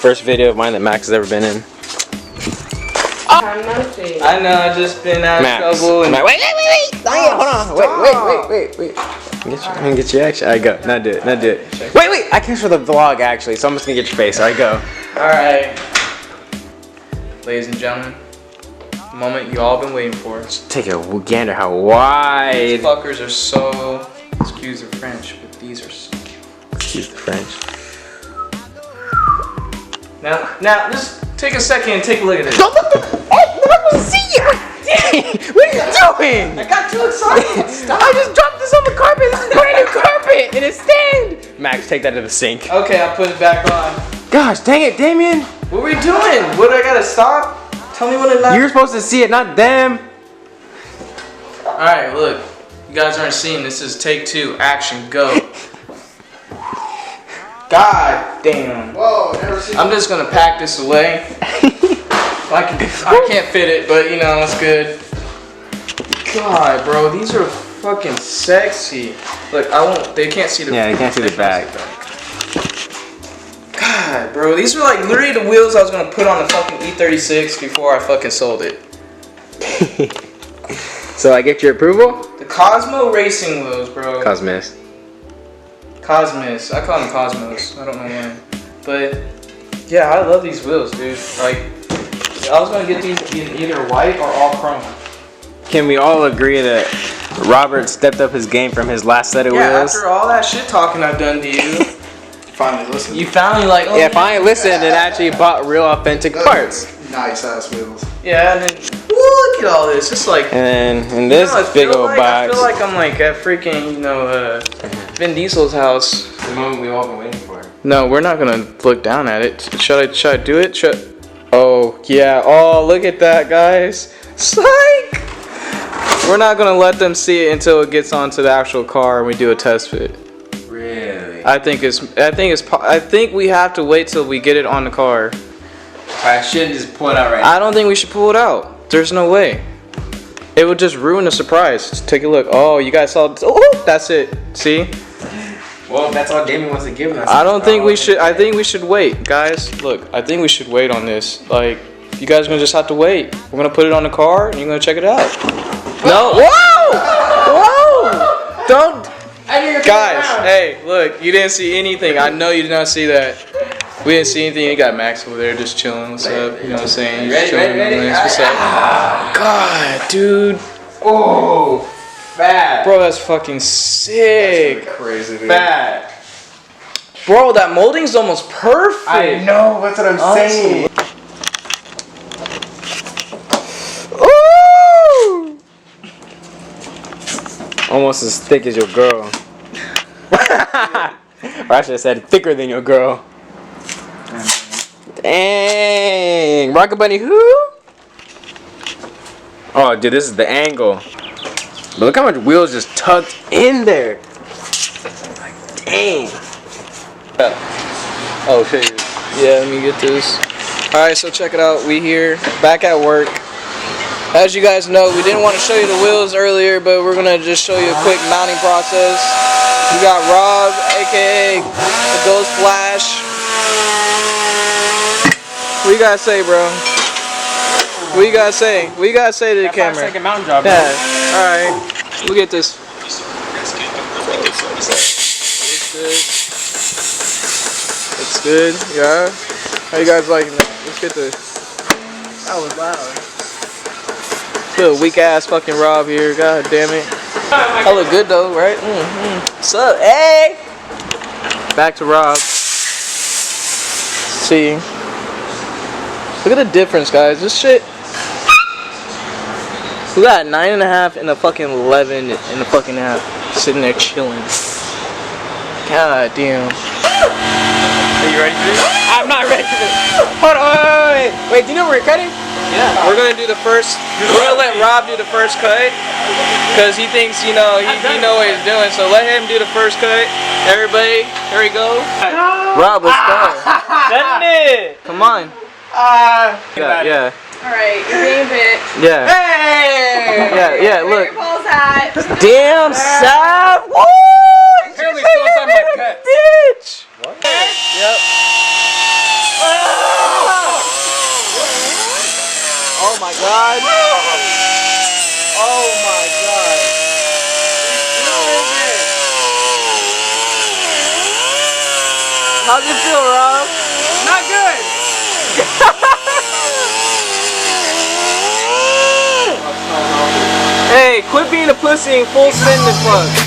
First video of mine that Max has ever been in. I know, I just been out of trouble. And wait. Hold on. Wait. I'm gonna get your action. Alright, go. Not do it. Wait. I can't show the vlog actually, so I'm just gonna get your face. Alright, go. Alright. Ladies and gentlemen, the moment you all been waiting for. Just take a gander how wide. These fuckers are so, excuse the French, but these are so cute. Excuse the French. Now, just take a second and take a look at this. Don't look the. Oh, I'm not gonna see you. What are you doing? I got too excited. Stop. I just dropped this on the carpet. This is brand new carpet in a stand. Max, take that to the sink. Okay, I'll put it back on. Gosh, dang it, Damien. What are we doing? What, I gotta stop? Tell me when to not. You're supposed to see it, not them. Alright, look. You guys aren't seeing this. Is take 2. Action, go. God damn. Whoa, never seen I'm just gonna pack this away. I can't fit it, but you know, it's good. God, bro, these are fucking sexy. Look, they can't see the. Yeah, they can't see the back. God, bro, these were like literally the wheels I was gonna put on the fucking E36 before I fucking sold it. So I get your approval? The Cosmo racing wheels, bro. Cosmos. Cosmos. I call them Cosmos. I don't know why. But yeah, I love these wheels, dude. Like, I was gonna get these in either white or all chrome. Can we all agree that Robert stepped up his game from his last set of wheels? Yeah, after all that shit talking I've done to you. Finally listened. You finally like, oh, yeah, finally listened and actually bought real authentic parts. Nice ass wheels. Yeah, and then look at all this. It's like, and in this big old box. I feel like I'm like at freaking, you know, Vin Diesel's house. The moment we've all been waiting for. No, we're not gonna look down at it. Should I do it? Oh yeah. Oh, look at that, guys. Psych. We're not gonna let them see it until it gets onto the actual car and we do a test fit. Really? I think we have to wait till we get it on the car. I shouldn't just pull it out right now. I don't think we should pull it out. There's no way. It would just ruin the surprise. Just take a look. Oh, you guys saw. Oh, that's it. See? Well, that's all Damien wants to give us. I don't think we should. I think we should wait, guys. Look, I think we should wait on this. Like, you guys are gonna just have to wait. We're gonna put it on the car and you're gonna check it out. No. Whoa! Whoa! Don't. Guys, hey, look. You didn't see anything. I know you did not see that. We didn't see anything. You got Max over there just chilling. What's up? You know what I'm saying? He's chilling. What's up? God, dude. Oh, fat. Bro, that's fucking sick. That's crazy, dude. Fat. Bro, that molding's almost perfect. I know. That's what I'm saying. Ooh! Almost as thick as your girl. Or I should have said thicker than your girl. Dang. Rocket Bunny who? Oh, dude, this is the angle. But look how much wheels just tucked in there. Like, dang. Oh, shit. Yeah, let me get this. Alright, so check it out. We here, back at work. As you guys know, we didn't want to show you the wheels earlier, but we're going to just show you a quick mounting process. We got Rob, aka the Ghost Flash. What you gotta say, bro? What you gotta say? What you gotta say to the camera? 5-second mountain drop, bro. Yeah. Alright. Look at this. It's good. Yeah. How you guys liking that? Let's get this. That was loud. Little weak ass fucking Rob here. God damn it. I look good though, right? What's up? Hey! Back to Rob. See. Look at the difference, guys. This shit. We got 9.5 and a fucking 11 and a fucking half. Sitting there chilling. God damn. Are you ready for this? I'm not ready for this. Hold on, wait, do you know we're cutting? Yeah. We're gonna do the first. We're gonna let Rob do the first cut, cause he thinks he know what he's doing. So let him do the first cut. Everybody, here we go. Rob, let's go. Come on. Yeah. Alright, you're being a bitch. Yeah. Hey! Yeah. Look. Where your balls at? Damn, Sav. Woo! Apparently still inside my gut. Bitch. What? Yep. How's it feel, Rob? Not good. Hey, quit being a pussy and full spin the plug.